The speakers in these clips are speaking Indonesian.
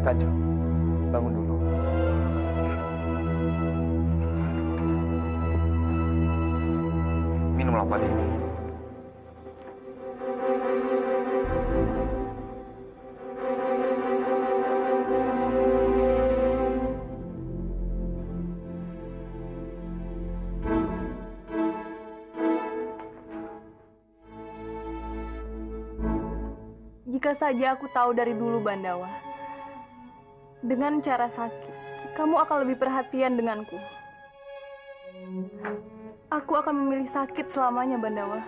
Kanjeng, bangun dulu. Minumlah obat ini. Jika saja aku tahu dari dulu, Bandawa, dengan cara sakit, kamu akan lebih perhatian denganku. Aku akan memilih sakit selamanya, Bandawa.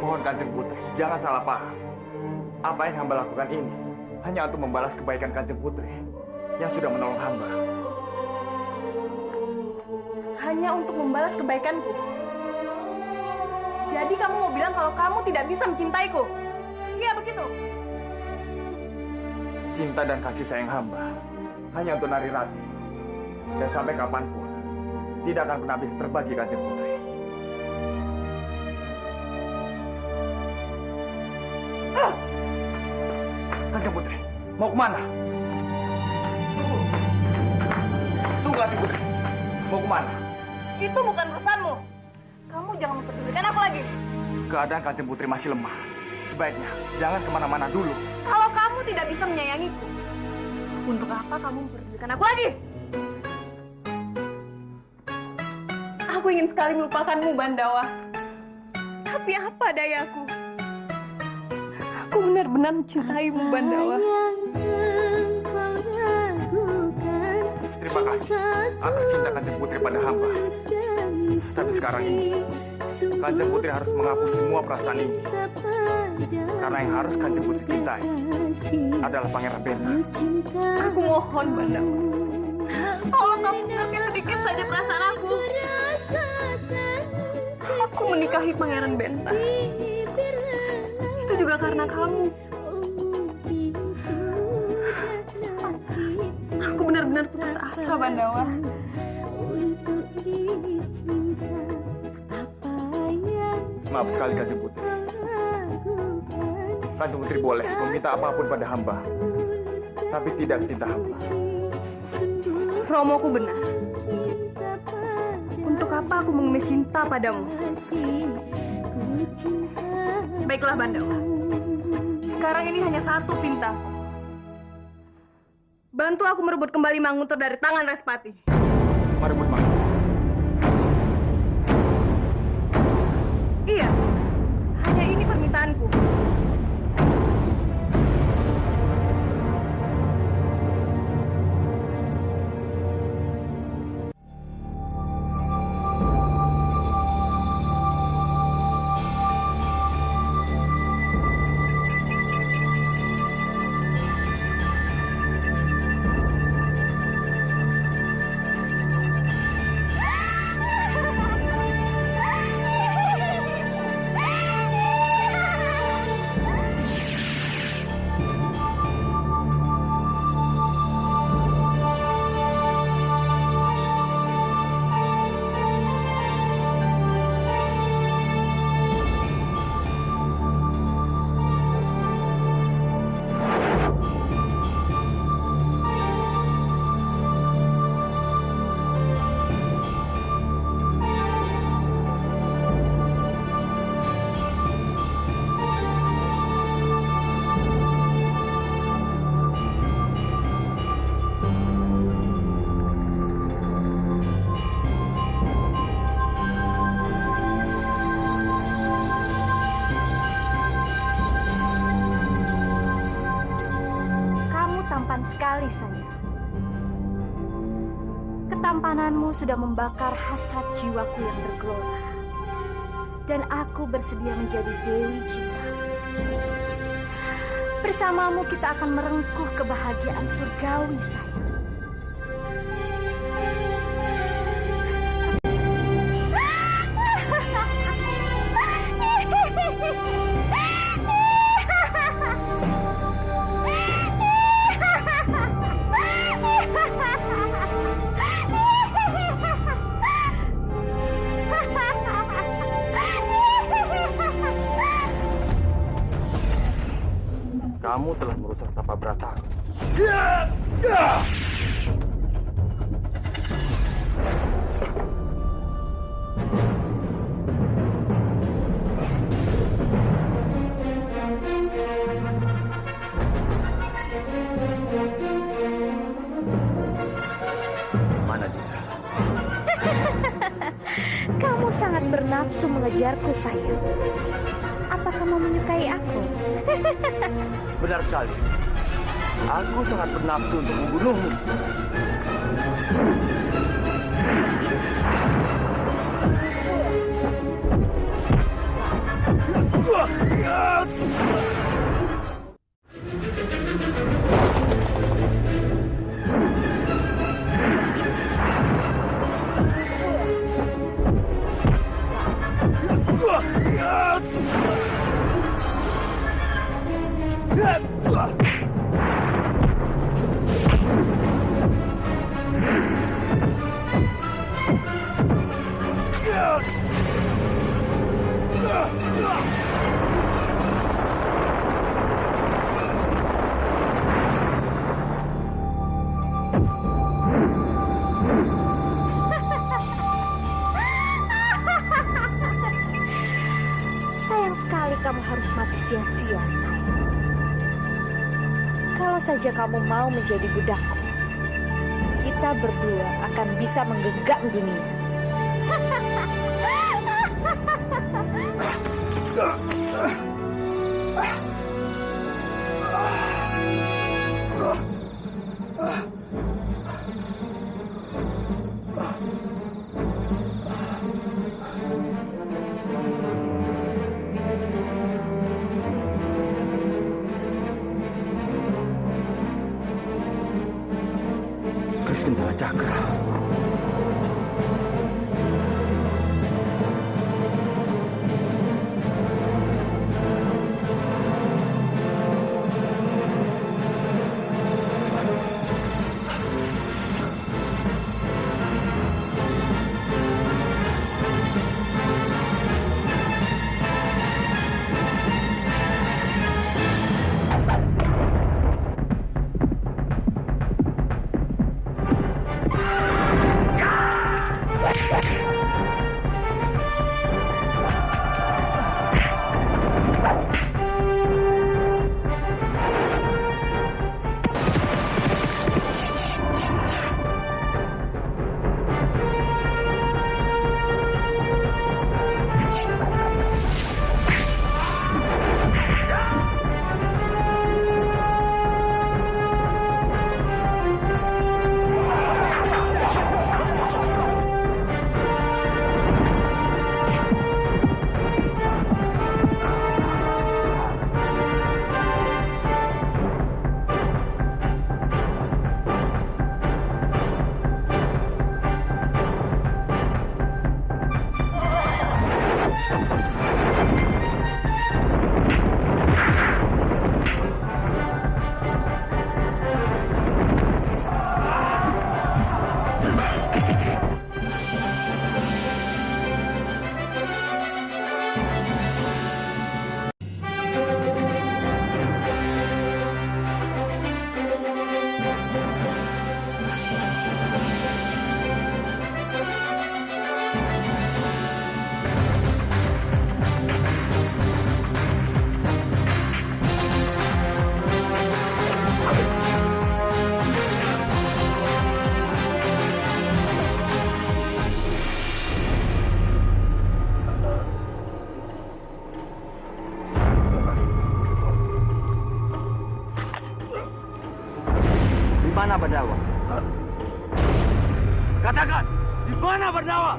Mohon Kanjeng Putri, jangan salah paham. Apa yang hamba lakukan ini hanya untuk membalas kebaikan Kanjeng Putri yang sudah menolong hamba. Hanya untuk membalas kebaikanku. Jadi kamu mau bilang kalau kamu tidak bisa mencintaiku? Iya begitu? Cinta dan kasih sayang hamba hanya untuk Nari Rati. Dan sampai kapanpun tidak akan pernah bisa terbagi, Kanjeng Putri. Kanjeng Putri, mau kemana? Tunggu, Kanjeng Putri. Mau kemana? Itu bukan urusanmu. Kamu jangan memperdulikan aku lagi. Keadaan Kanjeng Putri masih lemah. Sebaiknya jangan kemana-mana dulu. Kalau kamu tidak bisa menyayangiku, untuk apa kamu memperdulikan aku lagi? Aku ingin sekali melupakanmu, Bandawa. Tapi apa dayaku? Aku benar-benar mencintaimu, Bandawa. Terima kasih atas cinta Kanjeng Putri pada hamba. Tapi sekarang ini, Kanjeng Putri harus menghapus semua perasaan ini. Karena yang harus Kanjeng Putri cintai adalah Pangeran Benta. Aku mohon, Bandawa. Tolong kamu mengerti sedikit saja perasaan aku. Aku menikahi Pangeran Benta. Itu juga karena kamu. Aku benar-benar putus asa, Bandawa. Maaf sekali, Kanjeng Putri. Kanjeng Putri boleh meminta apapun pada hamba, tapi tidak cinta hamba. Romoku benar. Untuk apa aku mengemis cinta padamu? Baiklah, Bandawa. Sekarang ini hanya satu pintaku. Bantu aku merebut kembali Manguntur dari tangan Respati. Merebut Manguntur? Iya, hanya ini permintaanku. Sekali sayang, ketampananmu sudah membakar hasrat jiwaku yang bergelora, dan aku bersedia menjadi Dewi Cinta. Bersamamu kita akan merengkuh kebahagiaan surgawi, sayang. Mahabharata. Mana dia? Kamu sangat bernafsu mengejarku, sayang. Apa kamu menyukai aku? Benar sekali. Aku sangat bernafsu untuk membunuhmu. Sayang sekali kamu harus mati sia-sia, sayang. Kalau saja kamu mau menjadi budakku, kita berdua akan bisa menggenggam dunia. Kendala Cakra. Mana Badawa? Katakan, di mana Badawa?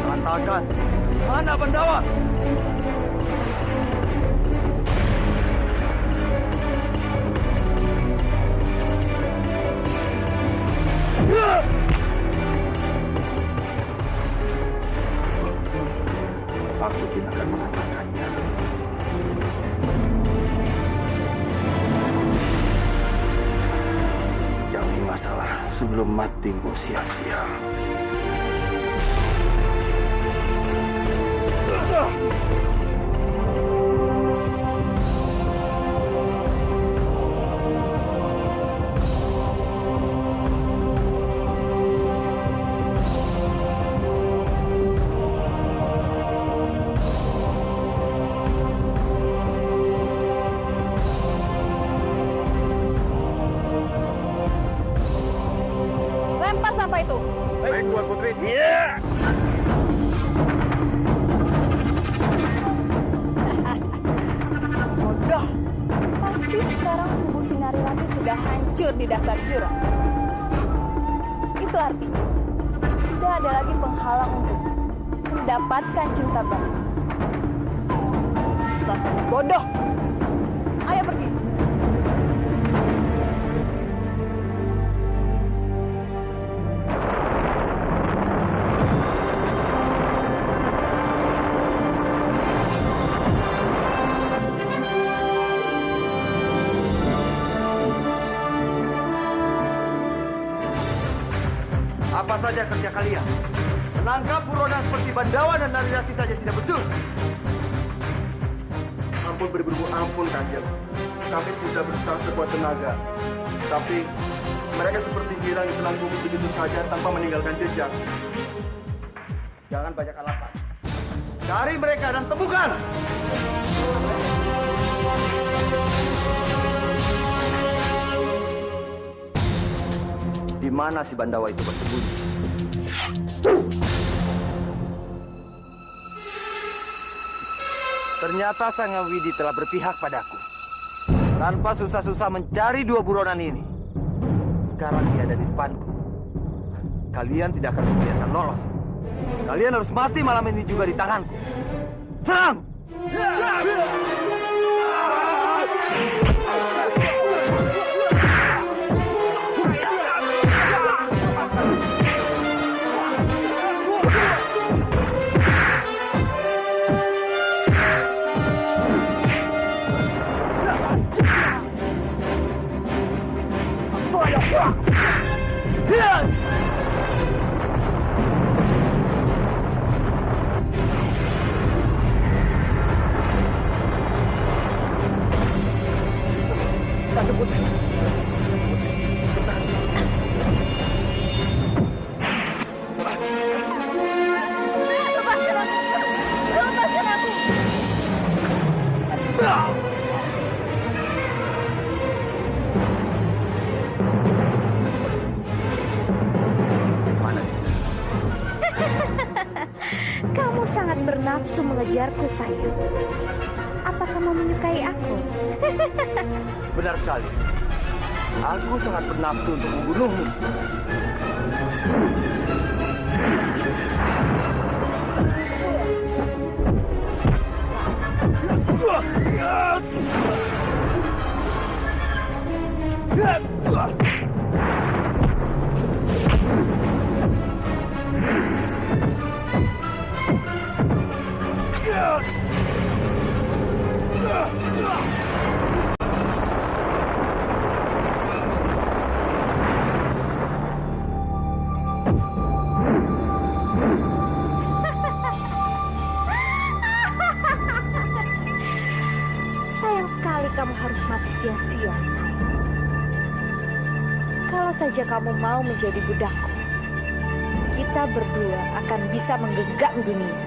Katakan, mana Badawa? Aku tidak akan mengatakannya. sebelum matimu sia-sia. Lempar sampah itu. Baik, Tuan Putri. Bodoh. Pasti sekarang tubuh Sinari Lati sudah hancur di dasar jurang. Itu artinya tidak ada lagi penghalang untuk mendapatkan cinta baru. Sangat bodoh. Ayo pergi. Apa saja kerja kalian? Menangkap buronan seperti Bandawa dan Narirati saja tidak becus. Ampun beribu ampun Kanjeng. Kami sudah berusaha sekuat tenaga. Tapi mereka seperti hilang di telan bumi begitu saja tanpa meninggalkan jejak. Jangan banyak alasan. Cari mereka dan temukan. Di mana si Bandawa itu bersembunyi? Ternyata Sang Hyang Widi telah berpihak padaku. Tanpa susah-susah mencari dua buronan ini. Sekarang dia ada di depanku. Kalian tidak akan membiarkan lolos. Kalian harus mati malam ini juga di tanganku. Serang! Lepaskan aku. Lepaskan aku. Mana dia? Kamu sangat bernafsu mengejarku, sayang. Apa kamu menyukai aku? Benar sekali. Aku sangat bernafsu untuk membunuhmu. Sayang sekali kamu harus mati sia-sia, sayang. Kalau saja kamu mau menjadi budakku, kita berdua akan bisa menggenggam dunia.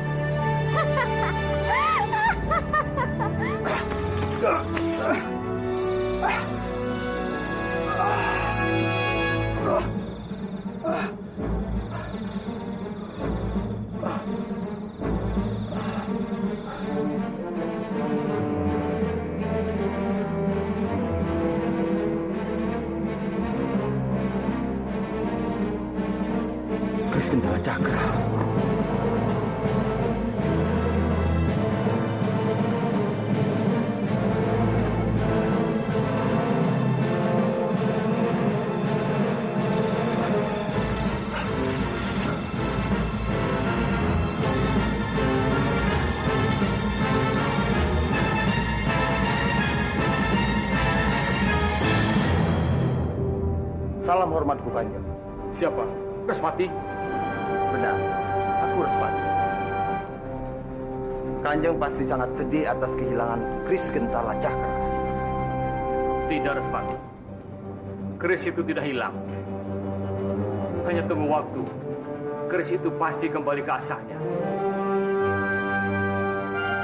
Krisendala Cakra. Salam hormatku, Kanjeng. Siapa? Respati? Benar, aku Respati. Kanjeng pasti sangat sedih atas kehilangan Kris Gentala Cakra. Tidak, Respati. Keris itu tidak hilang. Hanya tunggu waktu. Keris itu pasti kembali ke asalnya.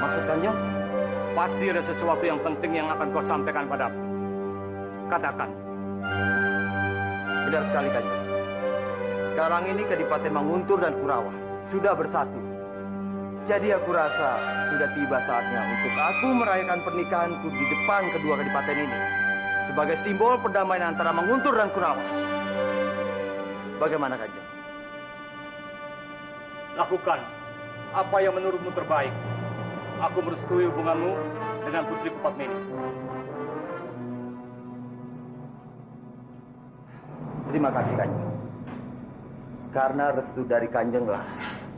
Maksud Kanjeng? Pasti ada sesuatu yang penting yang akan kau sampaikan padaku. Katakan. Benar sekali Kanjeng. Sekarang ini Kadipaten Manguntur dan Kurawa sudah bersatu. Jadi aku rasa sudah tiba saatnya untuk aku merayakan pernikahanku di depan kedua kadipaten ini. Sebagai simbol perdamaian antara Manguntur dan Kurawa. Bagaimana Kanjeng? Lakukan apa yang menurutmu terbaik. Aku merestui hubunganmu dengan Putri Kupatmini. Terima kasih Kanjeng. Karena restu dari Kanjenglah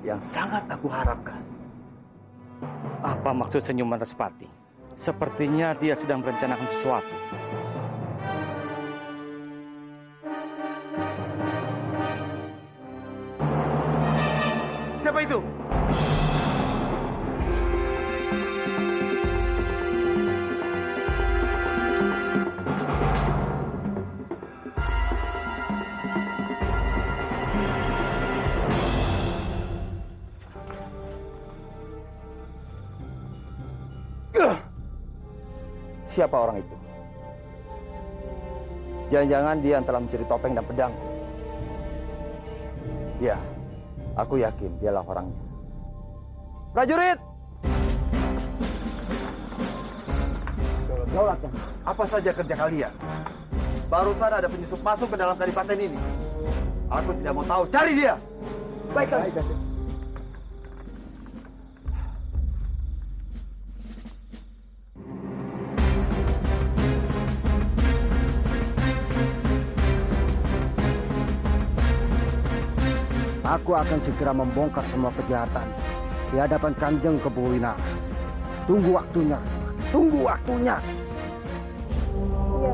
yang sangat aku harapkan. Apa maksud senyuman Respati? Sepertinya dia sedang merencanakan sesuatu. Siapa itu? Siapa orang itu? Jangan-jangan dia yang telah mencuri topeng dan pedang. Ya, aku yakin dialah orangnya. Prajurit! Daulat, apa saja kerja kalian? Barusan ada penyusup masuk ke dalam kadipaten ini. Aku tidak mau tahu, cari dia! Baik, Kanjeng. Aku akan segera membongkar semua kejahatan di hadapan Kanjeng Kebuwinara. Tunggu waktunya, tunggu waktunya. Iya.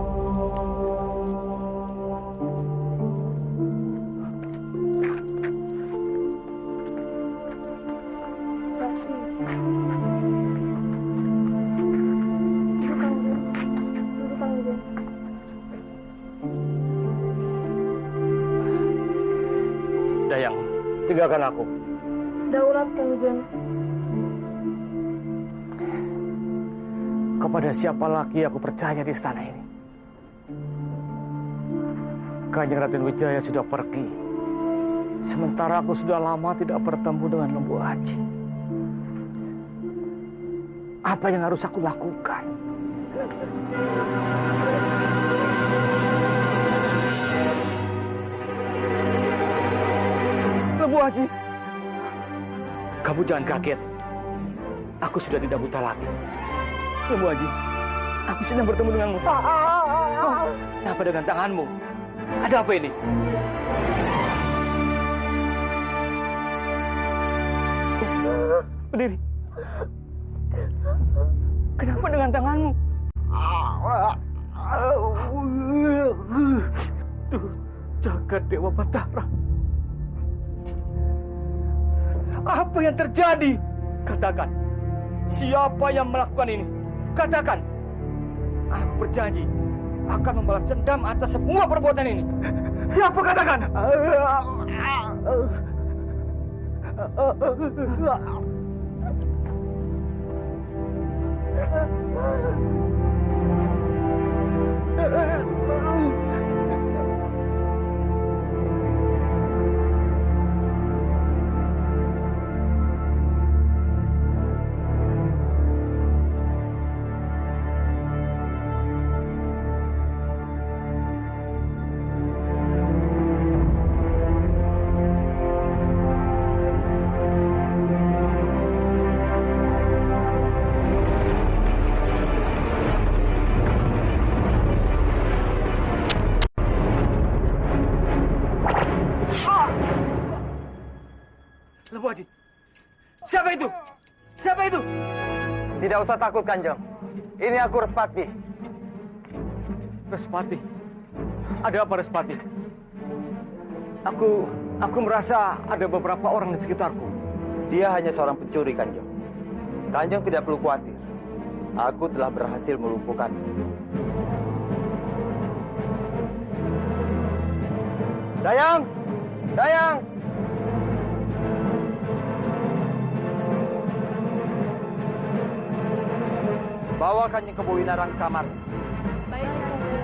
Dayang, tinggalkan aku. Daulat Kanjeng. Kepada siapa lagi aku percaya di istana ini? Kanjeng Raden Wijaya sudah pergi. Sementara aku sudah lama tidak bertemu dengan Lembu Aji. Apa yang harus aku lakukan? Lembu Aji, kamu jangan kaget. Aku sudah tidak buta lagi. Lembu Aji, aku sedang bertemu denganmu. Apa dengan tanganmu? Ada apa ini? Berdiri. Kenapa dengan tanganmu? Tuh, jagat Dewa Batara. Apa yang terjadi? Katakan, siapa yang melakukan ini? Katakan. Aku berjanji akan membalas dendam atas semua perbuatan ini. Siapa katakan? Lembu Aji, siapa itu? Siapa itu? Tidak usah takut, Kanjeng. Ini aku Respati. Respati? Ada apa Respati? Aku merasa ada beberapa orang di sekitarku. Dia hanya seorang pencuri, Kanjeng. Kanjeng tidak perlu khawatir. Aku telah berhasil melumpuhkannya. Dayang! Dayang! Bawa Kanjeng Kebo Winarang ke kamar. Baik, Raden.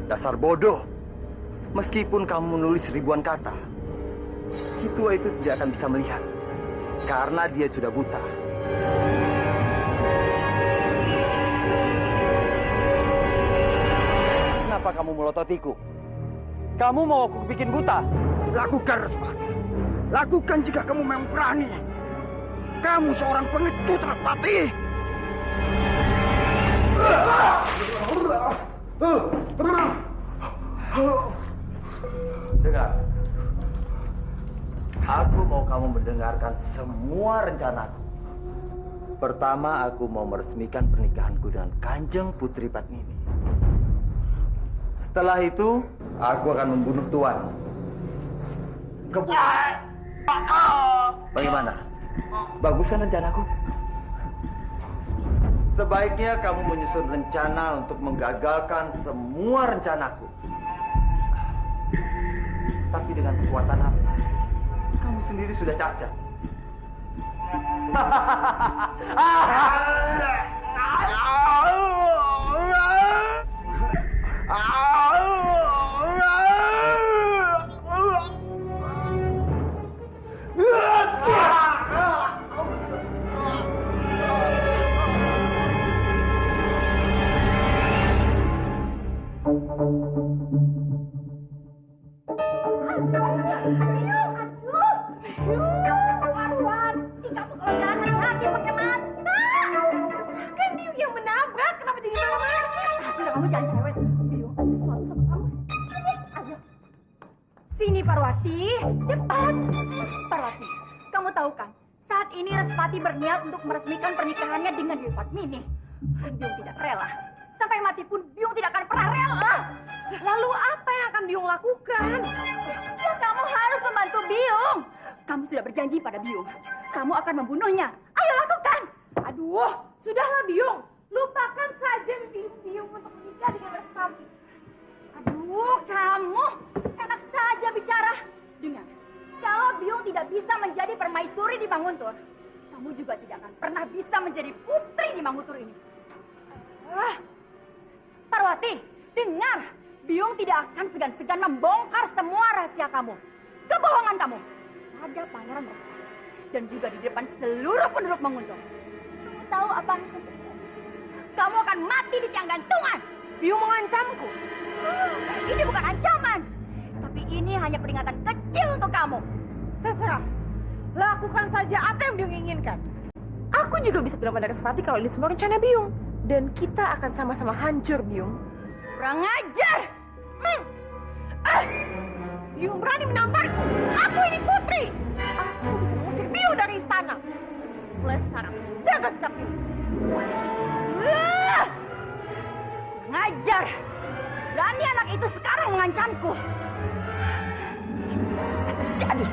Dasar bodoh. Meskipun kamu menulis ribuan kata, si tua itu tidak akan bisa melihat. Karena dia sudah buta. Kenapa kamu melototiku? Kamu mau aku bikin buta? Lakukan, Respati. Lakukan jika kamu memang berani. Kamu seorang pengecut, Respati. Dengar. Aku mau kamu mendengarkan semua rencanaku. Pertama, aku mau meresmikan pernikahanku dengan Kanjeng Putri Padmini. Setelah itu, aku akan membunuh Tuan. Bagaimana? Bagus kan rencanaku? Sebaiknya kamu menyusun rencana untuk menggagalkan semua rencanaku. Tapi dengan kekuatan apa? Kamu sendiri sudah cacat. Sini Parwati, cepat. Parwati, kamu tahu kan, saat ini Respati berniat untuk meresmikan pernikahannya dengan Dewi Padmini. Biung tidak rela. Sampai mati pun Biung tidak akan pernah rela. Lalu apa yang akan Biung lakukan? Ya, kamu harus membantu Biung. Kamu sudah berjanji pada Biung. Kamu akan membunuhnya. Ayo lakukan. Aduh, sudahlah Biung. Lupakan saja Biung untuk menikah dengan Respati. Aduh, kamu enak saja bicara. Dengar, kalau Biung tidak bisa menjadi permaisuri di Manguntur, kamu juga tidak akan pernah bisa menjadi putri di Manguntur ini. Parwati, dengar, Biung tidak akan segan-segan membongkar semua rahasia kamu, kebohongan kamu pada Pangeran Respati dan juga di depan seluruh penduduk Manguntur. Kamu tahu apa yang akan terjadi? Kamu akan mati di tiang gantungan. Biung mengancamku. Ini bukan ancaman, tapi ini hanya peringatan kecil untuk kamu. Terserah. Lakukan saja apa yang Biung inginkan. Aku juga bisa bilang pada Respati kalau ini semua rencana Biung. Dan kita akan sama-sama hancur, Biung. Kurang ajar! Biung berani menamparku. Aku ini putri. Aku bisa mengusir Biung dari istana. Mulai sekarang, jaga sikap Biung. Ngajar! Berani anak itu sekarang mengancamku. Terjadi.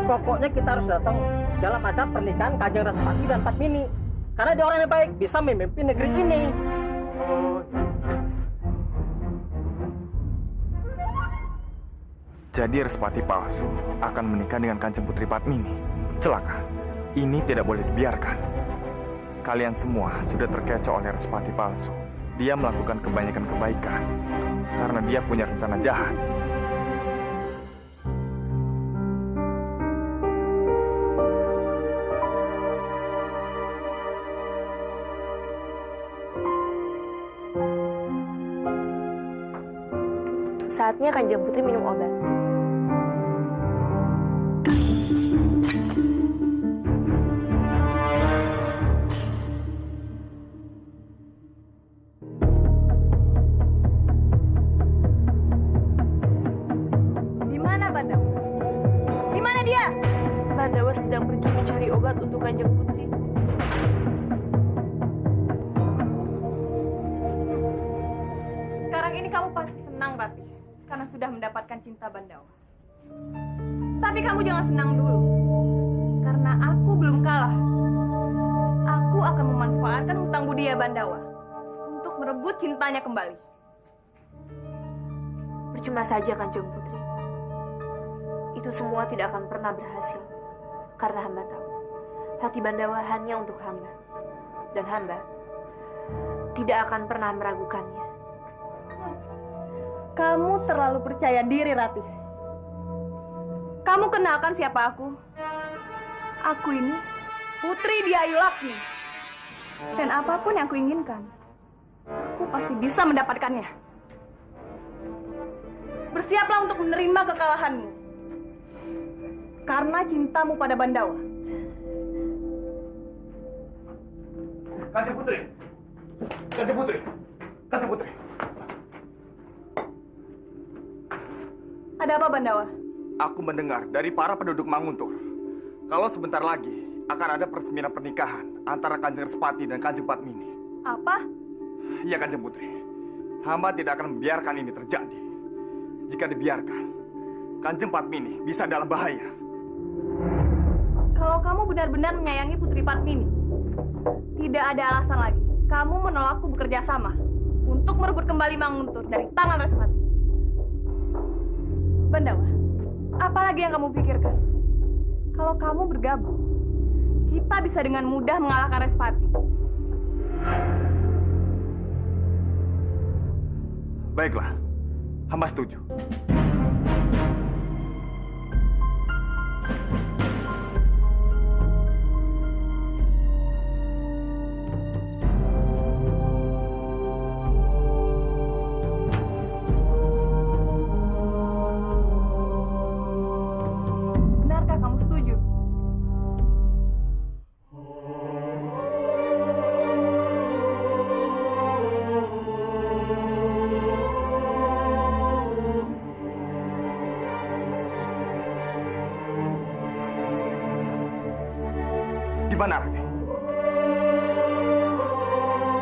Pokoknya kita harus datang dalam acara pernikahan Kanjeng Respati dan Padmini. Karena dia orang yang baik, bisa memimpin negeri ini. Jadi Respati palsu akan menikah dengan Kanjeng Putri Padmini. Celaka. Ini tidak boleh dibiarkan. Kalian semua sudah terkecoh oleh Respati palsu. Dia melakukan kebanyakan kebaikan karena dia punya rencana jahat. Saatnya Kanjeng Putri minum obat. sedang pergi mencari obat untuk Kanjeng Putri. Sekarang ini kamu pasti senang, Ratih, karena sudah mendapatkan cinta Bandawa. Tapi kamu jangan senang dulu, karena aku belum kalah. Aku akan memanfaatkan hutang budi Bandawa untuk merebut cintanya kembali. Percuma saja, Kanjeng Putri. Itu semua tidak akan pernah berhasil. Karena hamba tahu, hati Bandawa hanya untuk hamba. Dan hamba tidak akan pernah meragukannya. Kamu terlalu percaya diri, Ratih. Kamu kenalkan siapa aku? Aku ini Putri Diayu Lakmi. Dan apapun yang aku inginkan, aku pasti bisa mendapatkannya. Bersiaplah untuk menerima kekalahanmu. Karena cintamu pada Bandawa. Kanjeng Putri. Kanjeng Putri. Kanjeng Putri. Ada apa, Bandawa? Aku mendengar dari para penduduk Manguntur kalau sebentar lagi akan ada peresmian pernikahan antara Kanjeng Respati dan Kanjeng Padmini. Apa? Iya, Kanjeng Putri. Hamba tidak akan membiarkan ini terjadi. Jika dibiarkan, Kanjeng Padmini bisa dalam bahaya. Kalau kamu benar-benar menyayangi Putri Padmini, tidak ada alasan lagi kamu menolakku bekerja sama untuk merebut kembali Manguntur dari tangan Respati. Bandawa, apalagi yang kamu pikirkan? Kalau kamu bergabung, kita bisa dengan mudah mengalahkan Respati. Baiklah, hamba setuju. Benarkah kamu setuju? Di mana, Rati?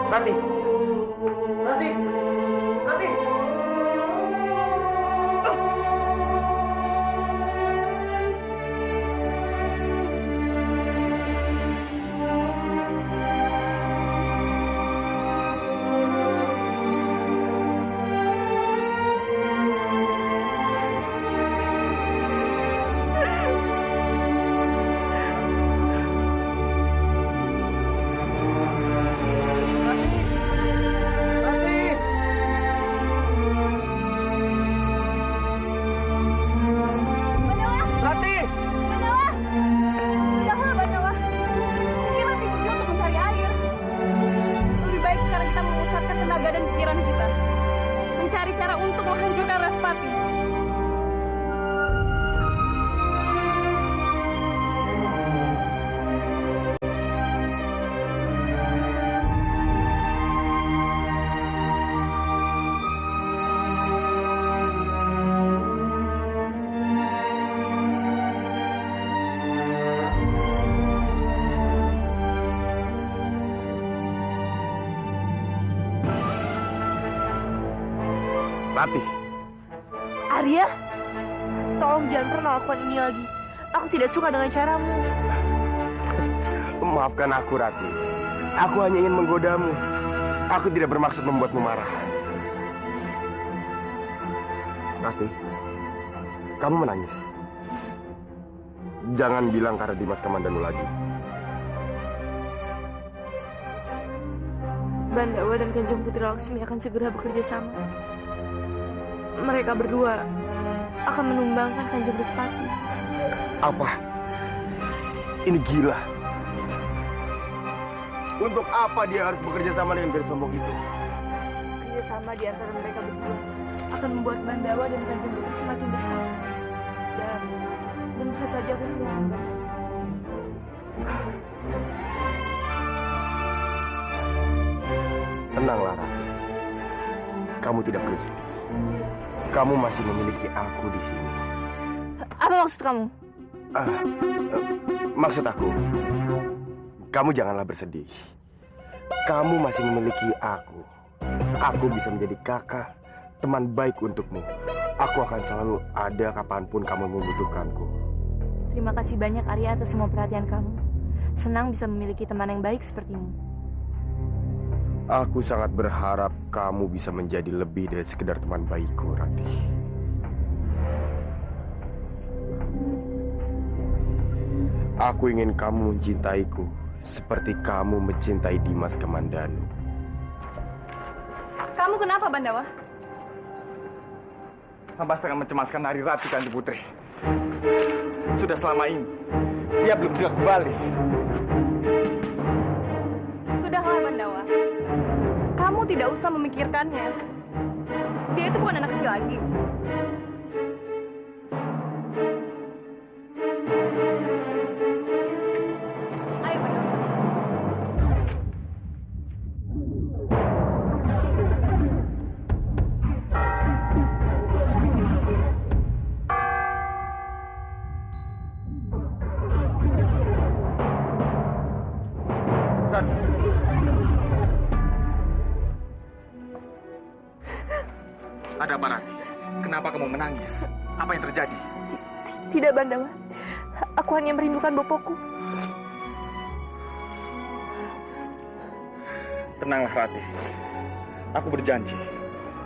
Rati. Rati. Rati. Bandawa! Sudahlah, Bandawa. Ini masih pergi untuk mencari air. Lebih baik sekarang kita memusatkan tenaga dan pikiran kita. Mencari cara untuk menghancurkan Respati. Rati, Arya, tolong jangan pernah lakukan ini lagi. Aku tidak suka dengan caramu. Maafkan aku, Rati. Aku hanya ingin menggodamu. Aku tidak bermaksud membuatmu marah. Rati, kamu menangis. Jangan bilang karena Dimas Kamandanu lagi. Bandawa dan Kanjeng Putri Laksmi akan segera bekerja sama. Mereka berdua akan menumbangkan Kanjeng Respati. Apa? Ini gila. Untuk apa dia harus bekerja sama dengan gadis sombong itu? Kerjasama di antara mereka berdua akan membuat Bandawa dan Kanjeng Putri semakin dekat. Dan bisa saja kehilangan. Tenanglah, Rati. Kamu tidak perlu sedih. Kamu masih memiliki aku di sini. Apa maksud kamu? Maksud aku, kamu janganlah bersedih. Kamu masih memiliki aku. Aku bisa menjadi kakak, teman baik untukmu. Aku akan selalu ada kapanpun kamu membutuhkanku. Terima kasih banyak Arya atas semua perhatian kamu. Senang bisa memiliki teman yang baik sepertimu. Aku sangat berharap kamu bisa menjadi lebih dari sekedar teman baikku, Ratih. Aku ingin kamu mencintaiku seperti kamu mencintai Dimas Kamandanu. Kamu kenapa, Bandawa? Hamba sangat mencemaskan Nari Rati, Kanjeng Putri. Sudah selama ini, dia belum juga kembali. Sudahlah, Bandawa. Kamu tidak usah memikirkannya. Dia itu bukan anak kecil lagi. Ayo, Bandawa. Ada apa, Rati? Kenapa kamu menangis? Apa yang terjadi? Tidak, Bandawa. Aku hanya merindukan bopoku. Tenanglah, Rati. Aku berjanji,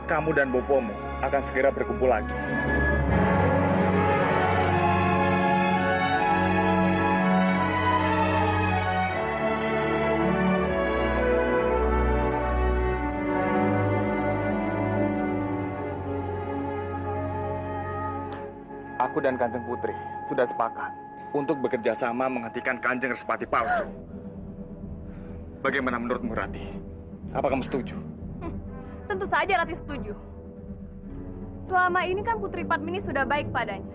kamu dan bopomu akan segera berkumpul lagi. Aku dan Kanjeng Putri sudah sepakat untuk bekerja sama menghentikan Kanjeng Respati palsu. Bagaimana menurutmu, Rati? Apa kamu setuju? Tentu saja Rati setuju. Selama ini kan Putri Padmini sudah baik padanya.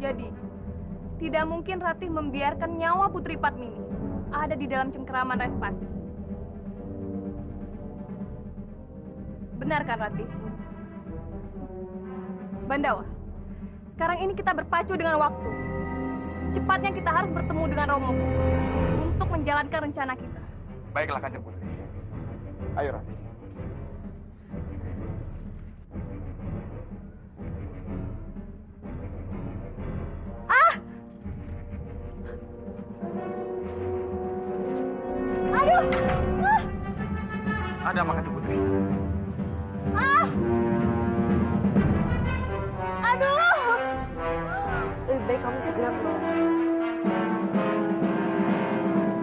Jadi, tidak mungkin Rati membiarkan nyawa Putri Padmini ada di dalam cengkeraman Respati. Benar kan, Rati? Bandawa, sekarang ini kita berpacu dengan waktu. Secepatnya kita harus bertemu dengan Romo untuk menjalankan rencana kita. Baiklah, Kanjeng Putri. Ayo, Rati. Aduh! Ada apa, Kanjeng Putri? Aduh! Lebih baik kamu segera keluar.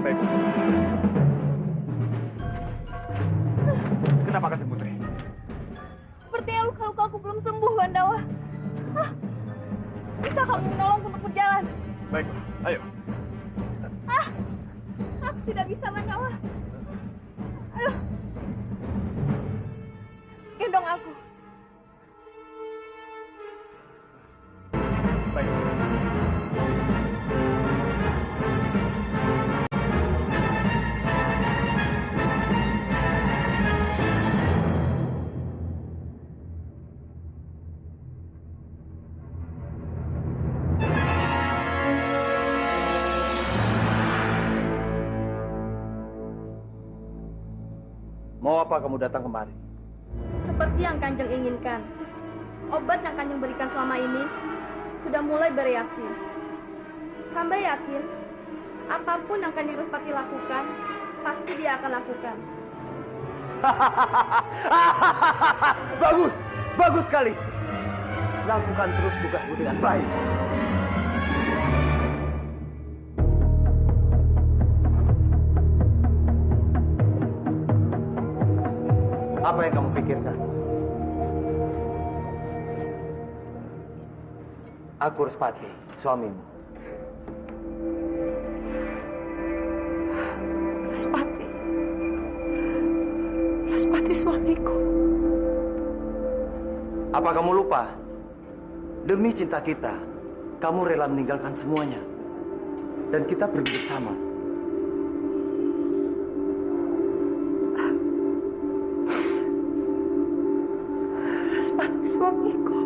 Baik. Kenapa, Kanjeng Putri? Sepertinya luka-luka aku belum sembuh, Bandawa. Bisa kamu menolongku untuk berjalan? Baik, ayo. Aku tidak bisa, Bandawa. Aduh. Gendong aku. Baik. Mau apa kamu datang kemari? Seperti yang Kanjeng inginkan. Obat yang Kanjeng berikan selama ini sudah mulai bereaksi. Hamba yakin, apapun yang Kanjeng Respati lakukan, pasti dia akan lakukan. Bagus, bagus sekali. Lakukan terus tugasmu dengan baik. Apa yang kamu pikirkan? Aku Respati, suamimu. Respati. Respati suamiku. Apa kamu lupa? Demi cinta kita, kamu rela meninggalkan semuanya. Dan kita pergi bersama. Respati suamiku.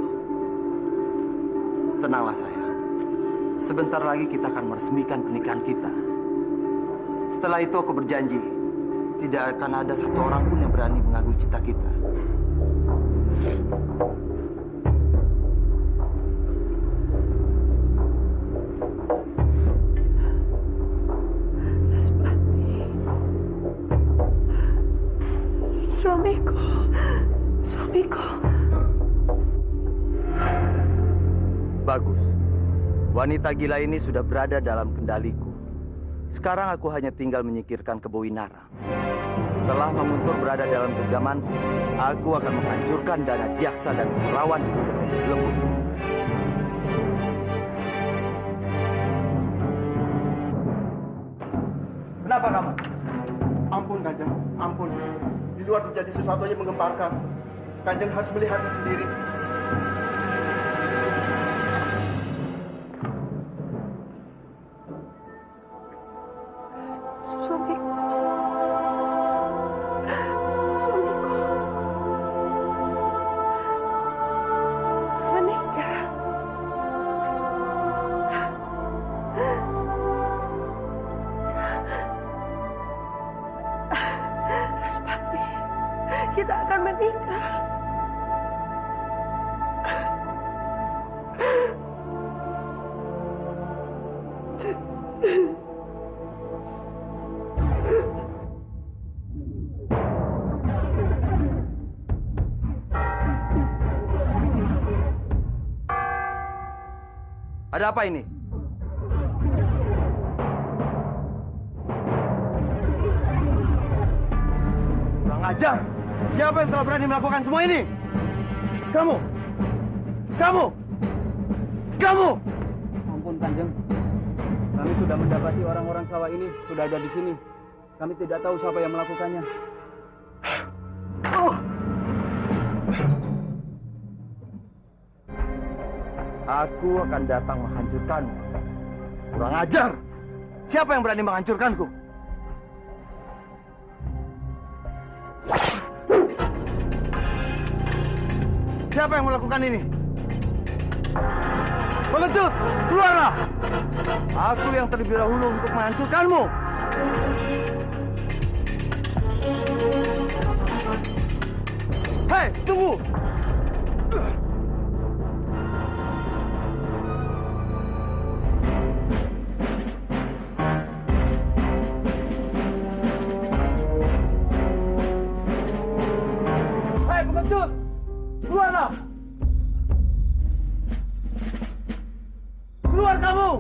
Tenanglah sayang. sebentar lagi kita akan meresmikan pernikahan kita. Setelah itu aku berjanji, tidak akan ada satu orang pun yang berani mengganggu cinta kita. Suamiku. Bagus. Wanita gila ini sudah berada dalam kendaliku. Sekarang aku hanya tinggal menyingkirkan Kebo Winara. Setelah Manguntur berada dalam genggamanku, aku akan menghancurkan Dana Diaksa dan melawan Raja Lembut. Kenapa kamu? Ampun Kanjeng, ampun. Di luar terjadi sesuatu yang menggemparkan. Kanjeng harus melihatnya sendiri. Kita akan menikah. Ada apa ini? Kurang ajar! Siapa yang telah berani melakukan semua ini? Kamu! Kamu! Kamu! Ampun Kanjeng, kami sudah mendapati orang-orang sawah ini sudah ada di sini. Kami tidak tahu siapa yang melakukannya. Aku akan datang menghancurkanmu. Kurang ajar! Siapa yang berani menghancurkanku? Siapa yang melakukan ini? Pengecut, keluarlah! Aku yang terlebih dahulu untuk menghancurkanmu. Hei, tunggu! Hei, pengecut! Keluarlah! Keluar kamu!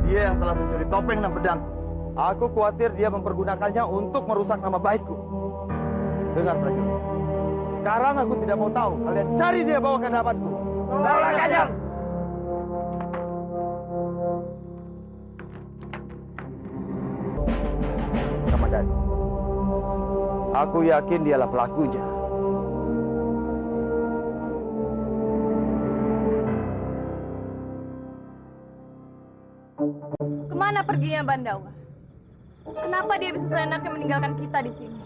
Dia yang telah mencuri topeng dan pedang. Aku khawatir dia mempergunakannya untuk merusak nama baikku. Dengar prajurit. Sekarang aku tidak mau tahu. Kalian cari dia bawa ke hadapanku. Bawa Kanjeng! Ramadhani. Aku yakin dialah pelakunya. Kemana perginya Bandawa? Kenapa dia bisa seenaknya meninggalkan kita di sini?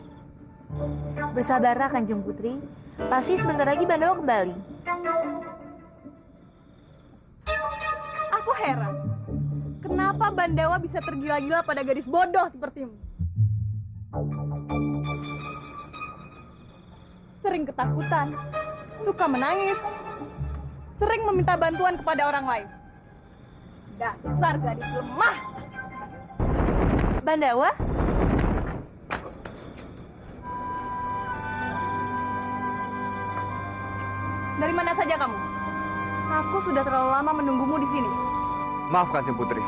Bersabarlah Kanjeng Putri. Pasti sebentar lagi Bandawa kembali. Aku heran. Kenapa Bandawa bisa tergila-gila pada gadis bodoh sepertimu? Sering ketakutan, suka menangis, sering meminta bantuan kepada orang lain. Dasar gadis lemah. Bandawa? Dari mana saja kamu? Aku sudah terlalu lama menunggumu di sini. Maaf Kanjeng Putri,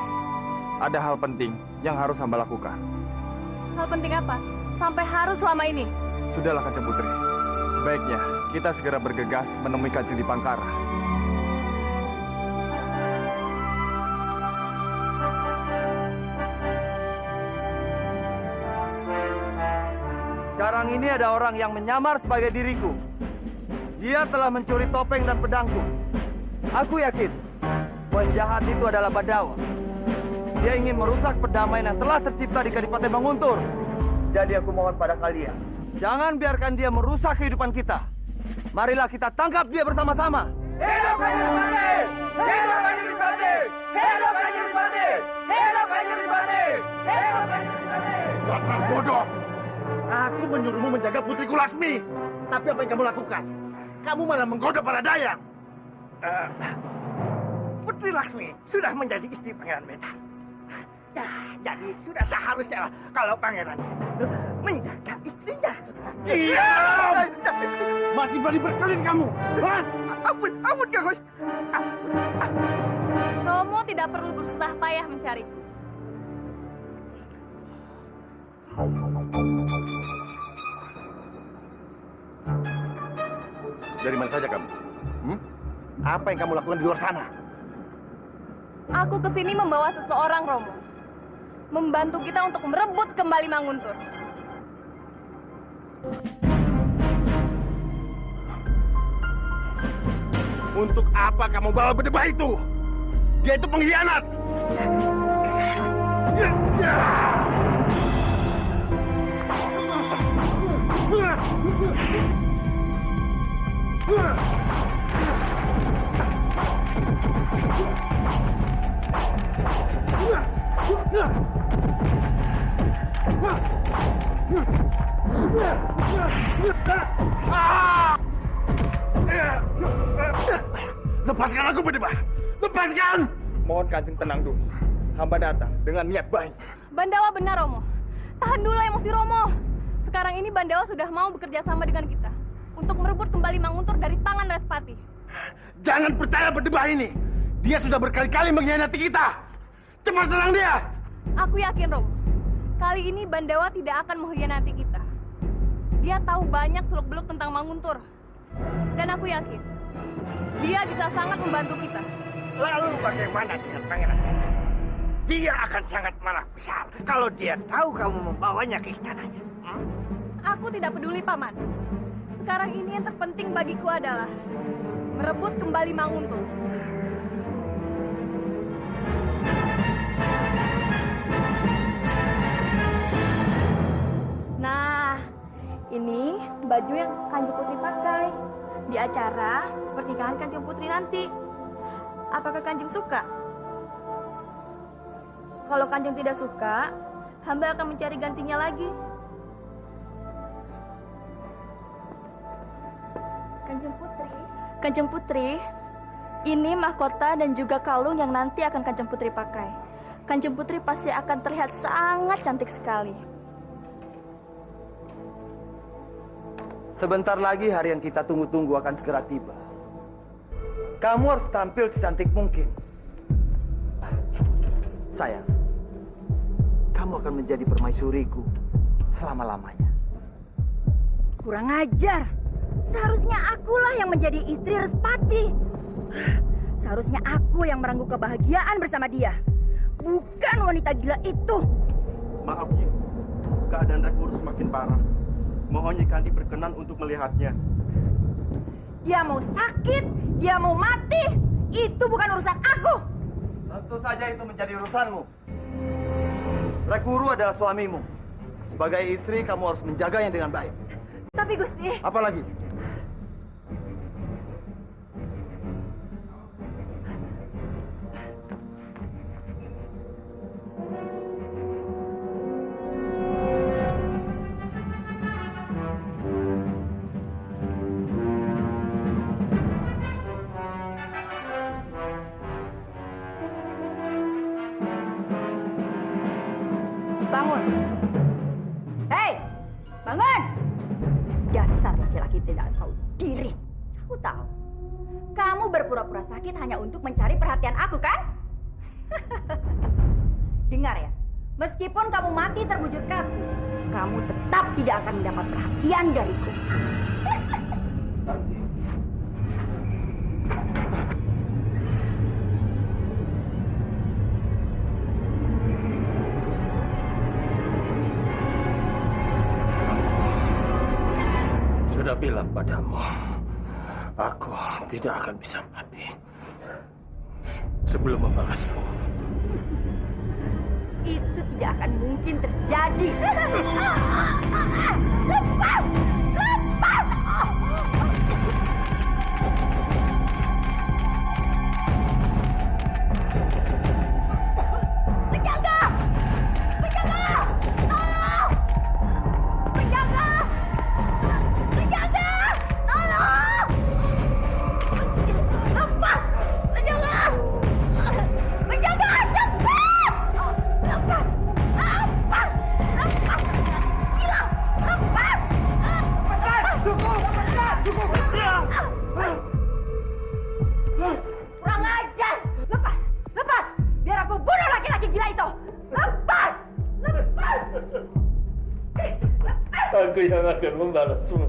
ada hal penting yang harus hamba lakukan. Hal penting apa? Sampai harus selama ini. Sudahlah Kanjeng Putri, sebaiknya kita segera bergegas menemui Kanjeng Dipangkara. Sekarang ini ada orang yang menyamar sebagai diriku. Dia telah mencuri topeng dan pedangku. Aku yakin penjahat itu adalah Bandawa. Dia ingin merusak perdamaian yang telah tercipta di Kadipaten Manguntur. Jadi aku mohon pada kalian, jangan biarkan dia merusak kehidupan kita. Marilah kita tangkap dia bersama-sama. Hidup Kanjeng Respati! Hidup Kanjeng Respati! Hidup Kanjeng Respati! Hidup Kanjeng Respati! Hidup Kanjeng Respati! Dasar bodoh! Aku menyuruhmu menjaga putriku Lasmi. Tapi apa yang kamu lakukan? Kamu malah menggoda para dayang. Putri Lasmi sudah menjadi istri Pangeran Medan. Ya, jadi sudah seharusnya kalau Pangeran Medan menjaga istrinya. Diam! Masih berani berkelit kamu? Hah? Ampun, Kang. Romo tidak perlu bersusah payah mencariku. Dari mana saja kamu? Apa yang kamu lakukan di luar sana? Aku kesini membawa seseorang, Romo. Membantu kita untuk merebut kembali Manguntur. Untuk apa kamu bawa berdebah itu? Dia itu pengkhianat. Lepaskan aku, berdebah. Lepaskan! Mohon Kanjeng tenang dulu. Hamba datang dengan niat baik. Bandawa benar, Romo. Tahan dulu emosi Romo. Sekarang ini Bandawa sudah mau bekerja sama dengan kita untuk merebut kembali Manguntur dari tangan Respati. Jangan percaya berdebah ini. Dia sudah berkali-kali mengkhianati kita. Cepat serang dia. Aku yakin, Romo. Kali ini Bandawa tidak akan mengkhianati kita. Dia tahu banyak seluk-beluk tentang Manguntur. Dan aku yakin, dia bisa sangat membantu kita. Lalu bagaimana dengan Pangeran? Dia akan sangat marah besar kalau dia tahu kamu membawanya ke istananya. Aku tidak peduli, Paman. Sekarang ini yang terpenting bagiku adalah merebut kembali Manguntur. Nah, ini baju yang Kanjeng Putri pakai di acara pernikahan Kanjeng Putri nanti. Apakah Kanjeng suka? Kalau Kanjeng tidak suka, hamba akan mencari gantinya lagi. Kanjeng Putri, ini mahkota dan juga kalung yang nanti akan Kanjeng Putri pakai. Kanjeng Putri pasti akan terlihat sangat cantik sekali. Sebentar lagi hari yang kita tunggu-tunggu akan segera tiba. Kamu harus tampil secantik mungkin. Sayang, kamu akan menjadi permaisuriku selama-lamanya. Kurang ajar. Seharusnya akulah yang menjadi istri Respati. Seharusnya aku yang merengkuh kebahagiaan bersama dia. Bukan wanita gila itu. Maaf, Nyi. Keadaan Rekuru semakin parah. Mohon Nyi Kandi berkenan untuk melihatnya. Dia mau sakit, dia mau mati. Itu bukan urusan aku. Tentu saja itu menjadi urusanmu. Rekuru adalah suamimu. Sebagai istri, kamu harus menjaganya dengan baik. Tapi Gusti... Apa lagi? Bangun. Hei, bangun. Dasar laki-laki tidak tahu diri. Aku tahu. Kamu berpura-pura sakit hanya untuk mencari perhatian aku, kan? Dengar ya, meskipun kamu mati terbujur kaku, kamu tetap tidak akan mendapat perhatian dariku. Sudah bilang padamu, aku tidak akan bisa mati sebelum membalasmu. Itu tidak akan mungkin terjadi. Lepas! Lepas! Kurang ajar! Lepas! Lepas! Biar aku bunuh laki-laki gila itu! Lepas! Lepas! Aku yang akan membalasmu.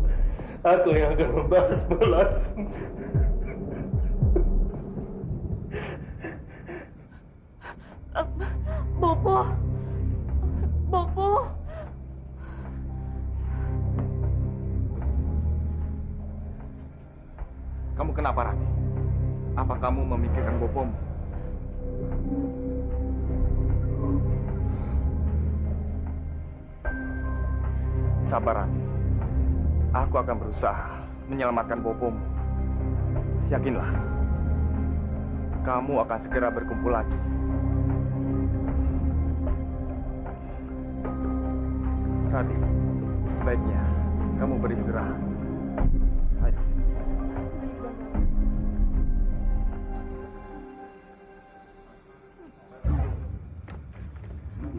Aku yang akan membalasmu. Bopo. Bopo. Kamu kenapa, Rati? Apa kamu memikirkan bopomu? Sabar, Rati. Aku akan berusaha menyelamatkan bopomu. Yakinlah, kamu akan segera berkumpul lagi. Rati, sebaiknya kamu beristirahat. Ayo.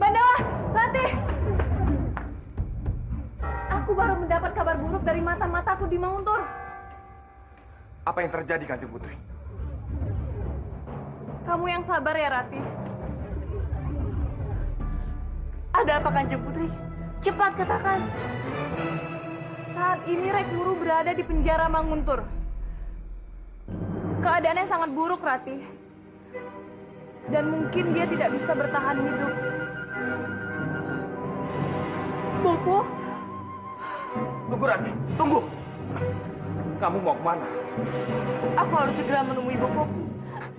Bandawa, Rati. Aku baru mendapat kabar buruk dari mata-mataku di Manguntur. Apa yang terjadi, Kanjeng Putri? Kamu yang sabar ya, Rati. Ada apa, Kanjeng Putri? Cepat katakan. Saat ini Rek Guru berada di penjara Manguntur. Keadaannya sangat buruk, Rati. Dan mungkin dia tidak bisa bertahan hidup. Bopo? Tunggu, Rati. Tunggu. Kamu mau kemana? Aku harus segera menemui Bopo.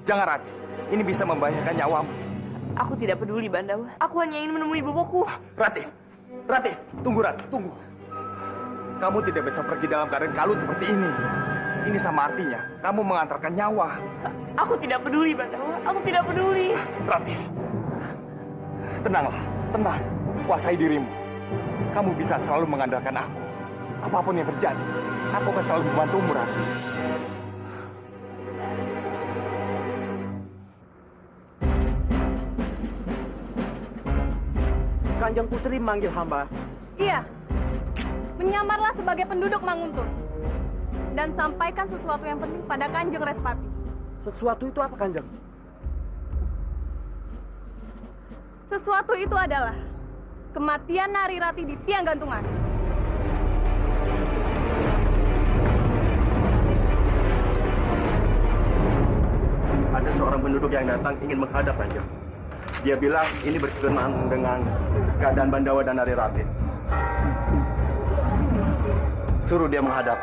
Jangan, Rati. Ini bisa membahayakan nyawamu. Aku tidak peduli, Bandawa. Aku hanya ingin menemui Bopoku. Rati. Rati, tunggu, Rati. Tunggu. Kamu tidak bisa pergi dalam keadaan kalut seperti ini. Ini sama artinya kamu mengantarkan nyawa. Aku tidak peduli, Bandawa. Aku tidak peduli. Rati, tenanglah. Tenang. Kuasai dirimu. Kamu bisa selalu mengandalkan aku. Apapun yang terjadi, aku akan selalu membantumu, Rati. Kanjeng Putri manggil hamba. Iya. Menyamarlah sebagai penduduk Manguntur. Dan sampaikan sesuatu yang penting pada Kanjeng Respati. Sesuatu itu apa, Kanjeng? Sesuatu itu adalah kematian Nari Rati di tiang gantungan. Ada seorang penduduk yang datang ingin menghadap Kanjeng. Dia bilang ini berkenaan dengan keadaan Bandawa dan Nari Rati. Suruh dia menghadap.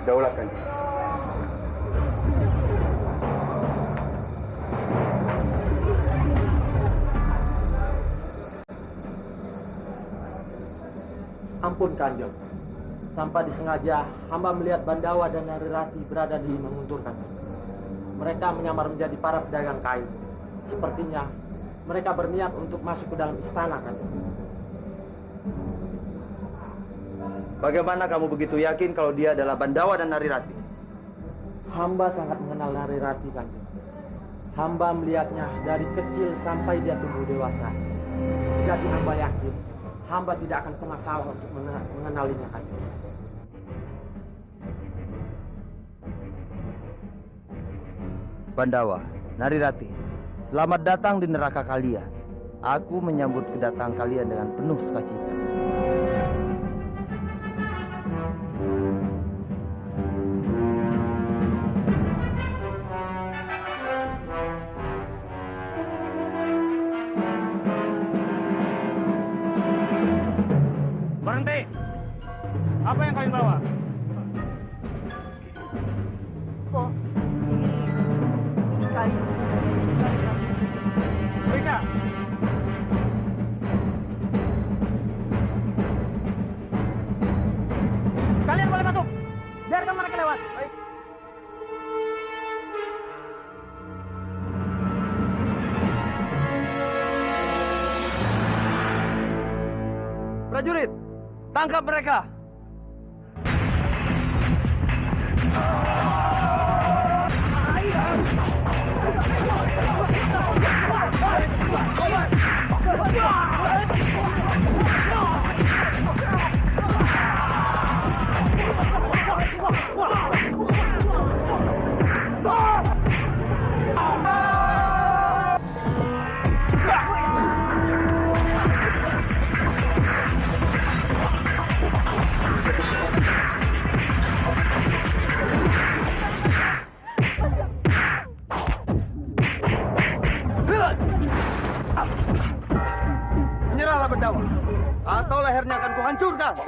Daulat, Kanjeng. Ampun, Kanjeng. Tanpa disengaja, hamba melihat Bandawa dan Nari Rati berada di Manguntur, Kanjeng. Mereka menyamar menjadi para pedagang kain. Sepertinya mereka berniat untuk masuk ke dalam istana, Kanjeng. Bagaimana kamu begitu yakin kalau dia adalah Bandawa dan Nari Rati? Hamba sangat mengenal Nari Rati, Kanjeng. Hamba melihatnya dari kecil sampai dia tumbuh dewasa. Jadi hamba yakin, hamba tidak akan pernah salah untuk mengenalinya, Kanjeng. Bandawa, Nari Rati, selamat datang di neraka kalian. Aku menyambut kedatangan kalian dengan penuh sukacita. Berhenti. Apa yang kalian bawa? Kok ini kayu. Periksa. Kalian boleh masuk. Biarkan mereka lewat. Baik. Prajurit, tangkap mereka. Jangan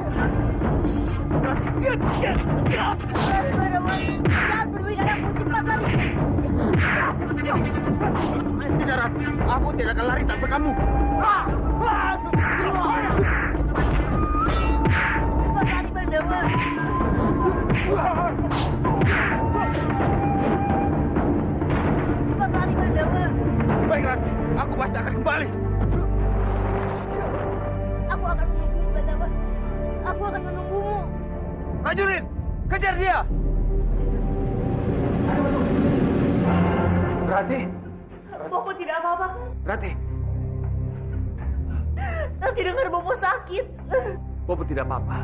berbicara, aku cepat lari. Tidak, Rati. Aku tidak akan lari tanpa kamu. Cepat lari, Bandawa. Cepat lari, Bandawa. Baik, Rati. Aku pasti akan kembali. Aku akan menunggumu, Bandawa. Aku akan menunggumu. Prajurit, kejar dia. Rati, Bopo tidak apa-apa. Rati. Rati dengar Bopo sakit. Bopo tidak apa-apa.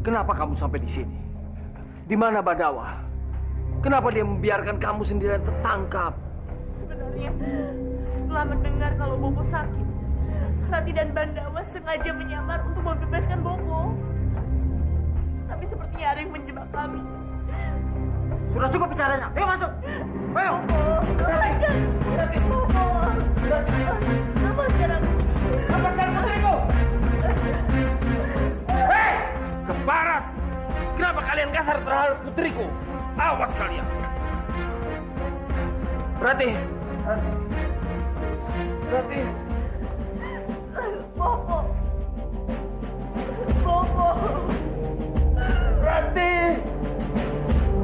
Kenapa kamu sampai di sini? Di mana Bandawa? Kenapa dia membiarkan kamu sendirian tertangkap? Sebenarnya, setelah mendengar kalau Bopo sakit, Rati dan Bandawa sengaja menyamar untuk membebaskan Bopo. Tapi sepertinya ada yang menjebak kami. Sudah cukup bicaranya. Ayo masuk. Ayo. Lepaskan! Bopo! Lepaskan aku! Lepaskan putriku. Hei, ke barat. Kenapa kalian kasar terhadap putriku? Awas kalian. Rati. Rati. Bopo! Bopo! Rati.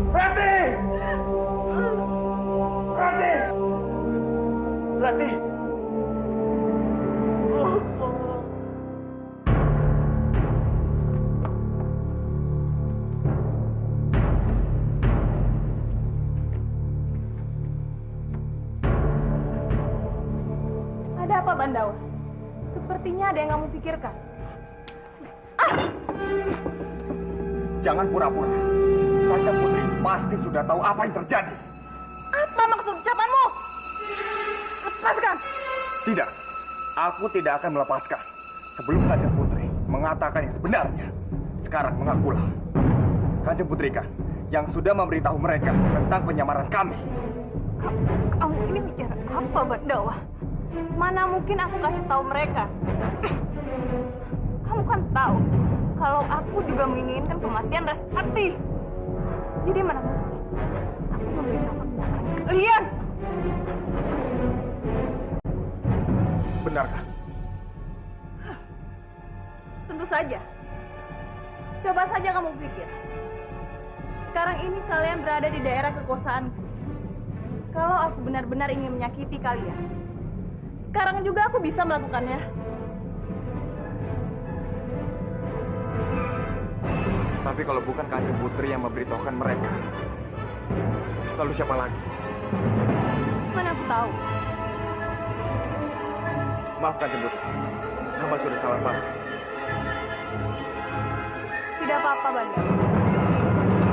Rati. Rati. Rati. Bopo! Ada apa, Bandawa? Sepertinya ada yang kamu pikirkan. Jangan pura-pura. Kanjeng Putri pasti sudah tahu apa yang terjadi. Apa maksud ucapanmu? Lepaskan! Tidak, aku tidak akan melepaskan sebelum Kanjeng Putri mengatakan yang sebenarnya. Sekarang mengakulah. Kanjeng Putri kan yang sudah memberitahu mereka tentang penyamaran kami. Kamu ini bicara apa, Bandawa? Mana mungkin aku kasih tahu mereka? Kamu kan tahu kalau aku juga menginginkan kematian Respati. Jadi mana mungkin aku memberitahukan kalian? Benarkah? Tentu saja. Coba saja kamu pikir. Sekarang ini kalian berada di daerah kekuasaanku. Kalau aku benar-benar ingin menyakiti kalian, sekarang juga aku bisa melakukannya. Tapi kalau bukan Kanjeng Putri yang memberitahukan mereka, lalu siapa lagi? Mana aku tahu. Maaf Kanjeng Putri, hamba sudah salah paham. Tidak apa-apa, Banda.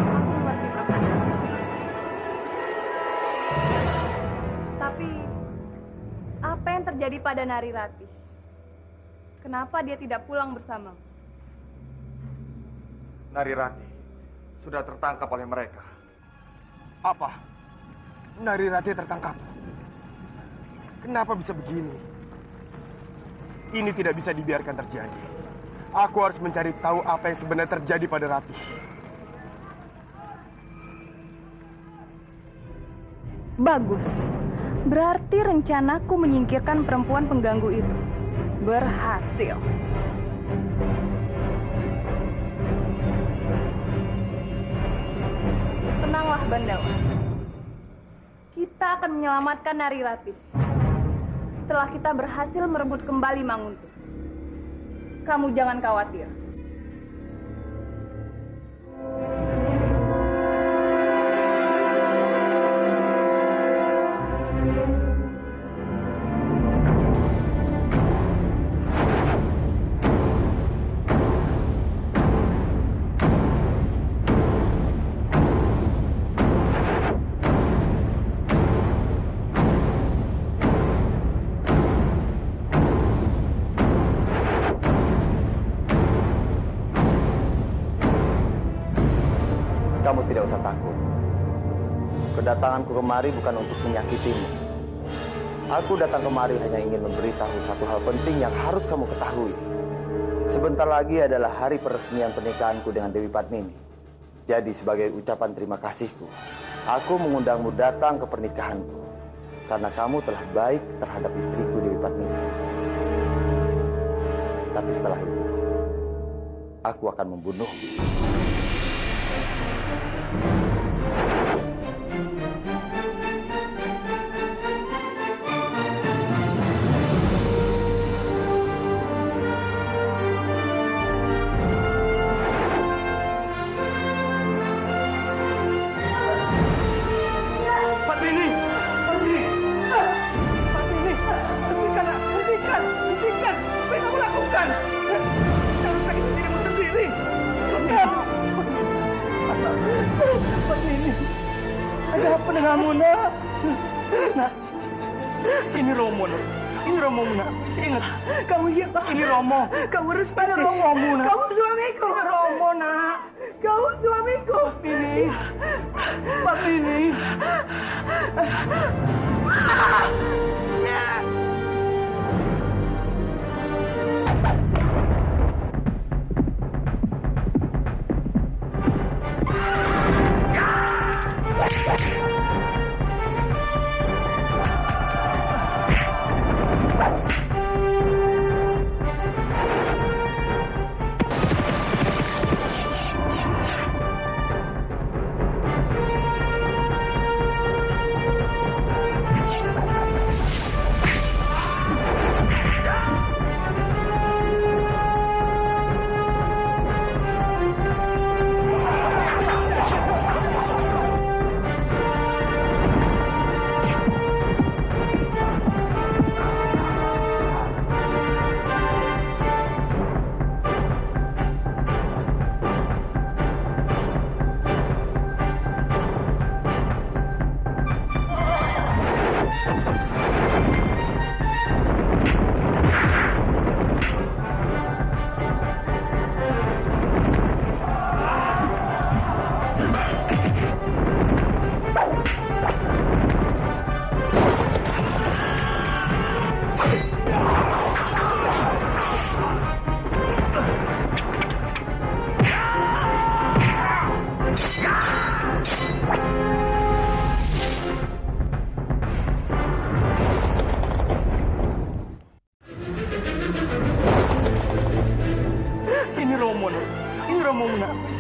Aku mengerti perasaan kamu. Tapi, apa yang terjadi pada Nari Rati? Kenapa dia tidak pulang bersamamu? Nari Rati sudah tertangkap oleh mereka. Apa? Nari Rati tertangkap? Kenapa bisa begini? Ini tidak bisa dibiarkan terjadi. Aku harus mencari tahu apa yang sebenarnya terjadi pada Rati. Bagus. Berarti rencanaku menyingkirkan perempuan pengganggu itu berhasil. Tenanglah, Bandawa. Kita akan menyelamatkan Nari Rati. Setelah kita berhasil merebut kembali Manguntuh. Kamu jangan khawatir. Kamu tidak usah takut. Kedatanganku kemari bukan untuk menyakitimu. Aku datang kemari hanya ingin memberitahu satu hal penting yang harus kamu ketahui. Sebentar lagi adalah hari peresmian pernikahanku dengan Dewi Padmini. Jadi sebagai ucapan terima kasihku, aku mengundangmu datang ke pernikahanku. Karena kamu telah baik terhadap istriku Dewi Padmini. Tapi setelah itu, aku akan membunuhmu. Ada apa denganmu, nak? Nak, ini Romo, nak. Ini Romo, nak. Ingat, kamu siapa? Ini Romo. Kamu harus pada Romo, nak. Kamu suamiku. Ini Romo, nak. Kamu suamiku. Ini. Pak ini.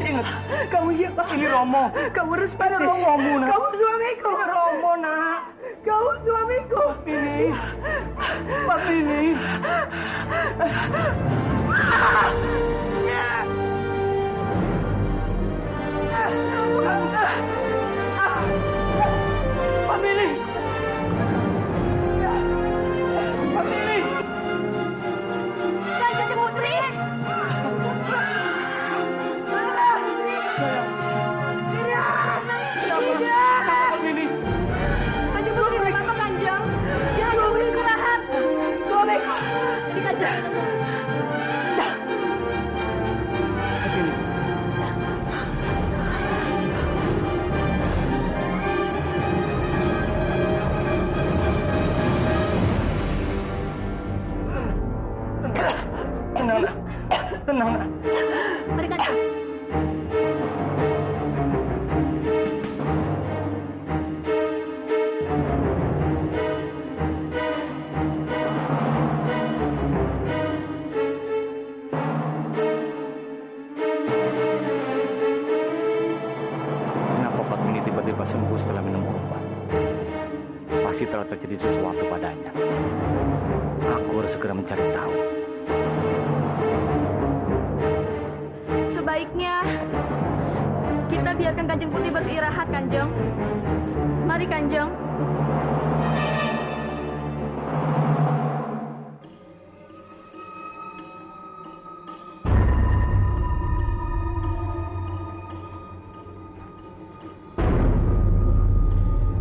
Ingat, kamu siapa? Ini Romo. Kamu harus pada Romo, nak. Kamu suamiku. Ini Romo, nak. Kamu suamiku. Ini. Pak ini. Pak Billy. Pak Billy. Kanjeng Putri. Kanjeng Putri, kenapa Kanjeng? Ya, Putri istirahat. Suamiku. Di Kanjeng. Tenang, nak. Tenang, nak. Mari Kanjeng. Kenapa Padmini tiba-tiba sembuh setelah minum obat? Pasti telah terjadi sesuatu padanya. Aku harus segera mencari tahu. Sebaiknya kita biarkan Kanjeng Putih beristirahat, Kanjeng. Mari, Kanjeng.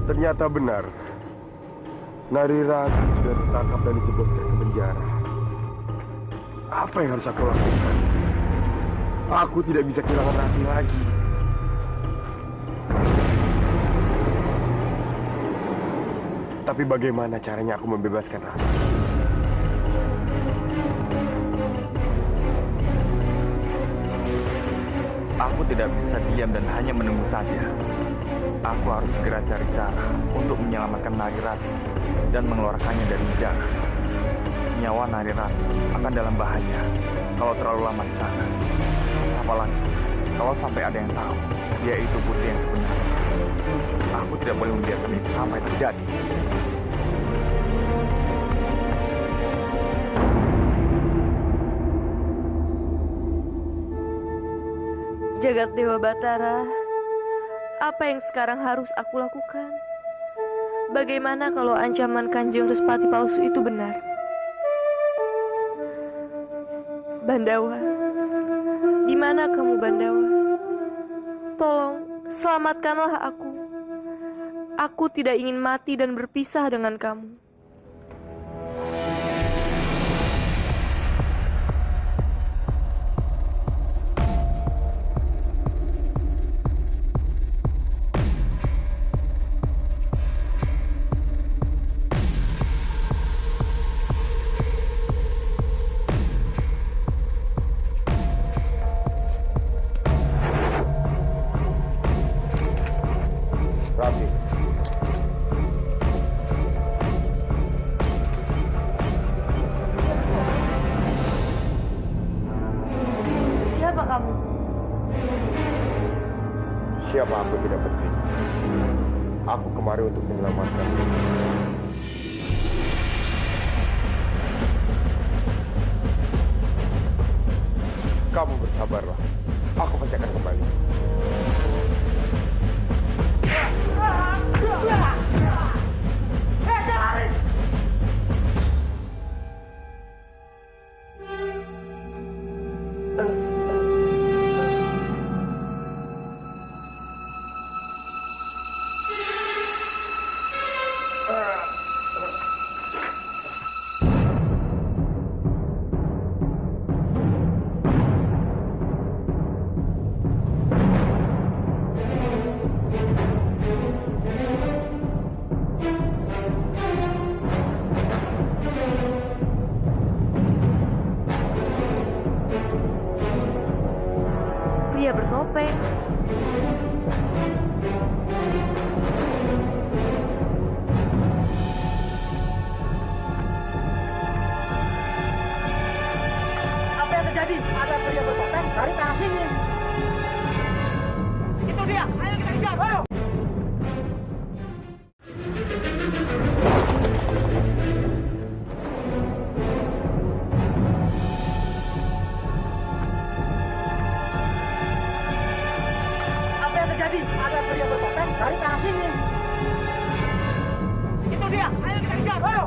Ternyata benar. Narirati sudah tertangkap dan dijebloskan ke penjara. Apa yang harus aku lakukan? Aku tidak bisa kehilangan Rati lagi. Tapi bagaimana caranya aku membebaskan Rati? Aku tidak bisa diam dan hanya menunggu saja. Aku harus segera cari cara untuk menyelamatkan Narirati dan mengeluarkannya dari penjara. Nyawa Narirati akan dalam bahaya kalau terlalu lama di sana. Apalagi kalau sampai ada yang tahu dia itu putri yang sebenarnya. Aku tidak boleh membiarkan itu sampai terjadi. Jagat Dewa Batara, apa yang sekarang harus aku lakukan? Bagaimana kalau ancaman Kanjeng Respati palsu itu benar? Bandawa, di mana kamu Bandawa? Tolong, selamatkanlah aku. Aku tidak ingin mati dan berpisah dengan kamu. Rati, Siapa kamu? siapa aku tidak penting. Aku kemari untuk menyelamatkan. Kamu bersabarlah. Aku pasti akan kembali. Pria bertopeng. Apa yang terjadi? Ada pria bertopeng dari ke arah sini. Itu dia. Ayo kita kejar. Ayo. Apa yang terjadi? Ada pria bertopeng dari ke arah sini. Itu dia. Ayo kita kejar. Ayo.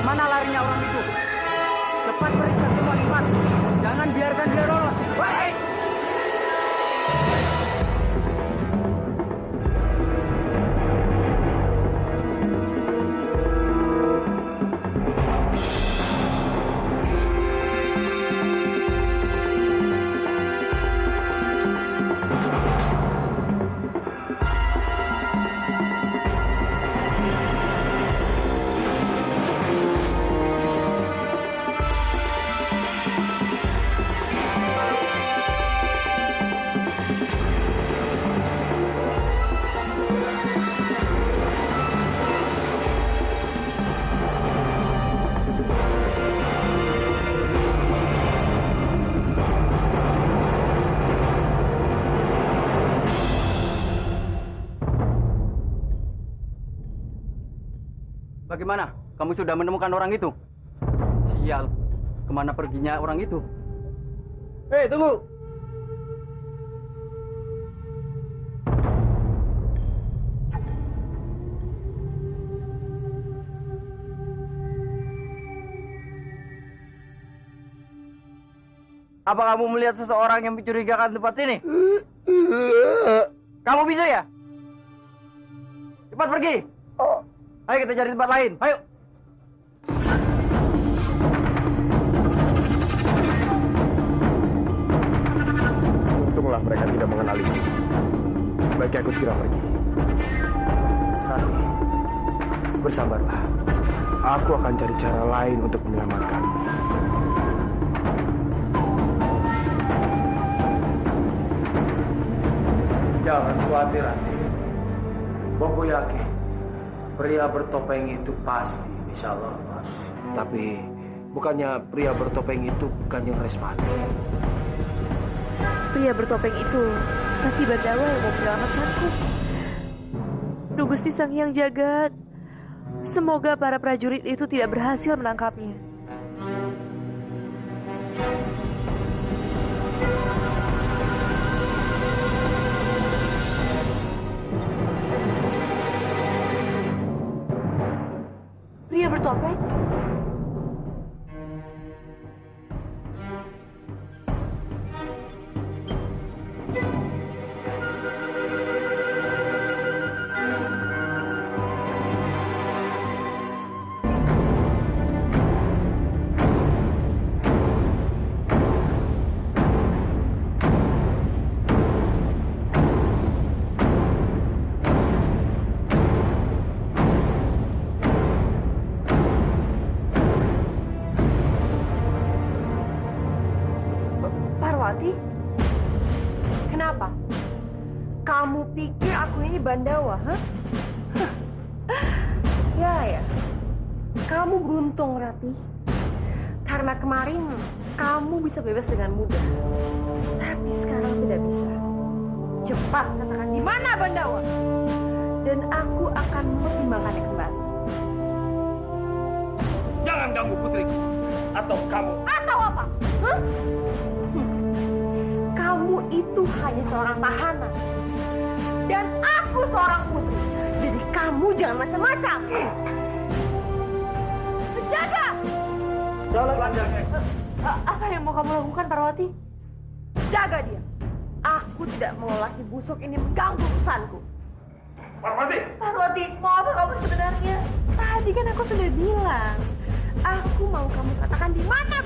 Mana larinya orang itu? Cepat periksa semua tempat. Jangan biarkan dia lolos. Baik. Bagaimana? Kamu sudah menemukan orang itu? Sial, kemana perginya orang itu? Hei, tunggu! Apa kamu melihat seseorang yang mencurigakan tempat ini? Kamu bisa ya? Cepat pergi! Ayo kita cari tempat lain, ayo! sebaiknya aku segera pergi. Rati, bersabarlah. Aku akan cari cara lain untuk menyelamatkanmu. Jangan khawatir, Rati. Bobo yakin pria bertopeng itu pasti bisa lolos. Tapi bukannya pria bertopeng itu Kanjeng Respati. Pria bertopeng itu pasti Bandawa yang mau menyelamatkanku. Duh Gusti Sang Hyang Jagat, semoga para prajurit itu tidak berhasil menangkapnya. Pria bertopeng? Parwati? Kenapa? Kamu pikir aku ini Bandawa, hah? Ya. Kamu beruntung, Rati. Karena kemarin kamu bisa bebas dengan mudah. Tapi sekarang tidak bisa. Cepat katakan di mana Bandawa? Dan aku akan mempertimbangkannya kembali. Jangan ganggu putriku. Atau kamu. Atau apa? Hah? Kamu itu hanya seorang tahanan. Dan aku seorang putri. Jadi kamu jangan macam-macam. Penjaga! Jalan panjangnya. Apa yang mau kamu lakukan, Parwati? Jaga dia. Aku tidak mau laki busuk ini mengganggu urusanku. Parwati, mau apa kamu sebenarnya? Tadi kan aku sudah bilang. Aku mau kamu katakan di mana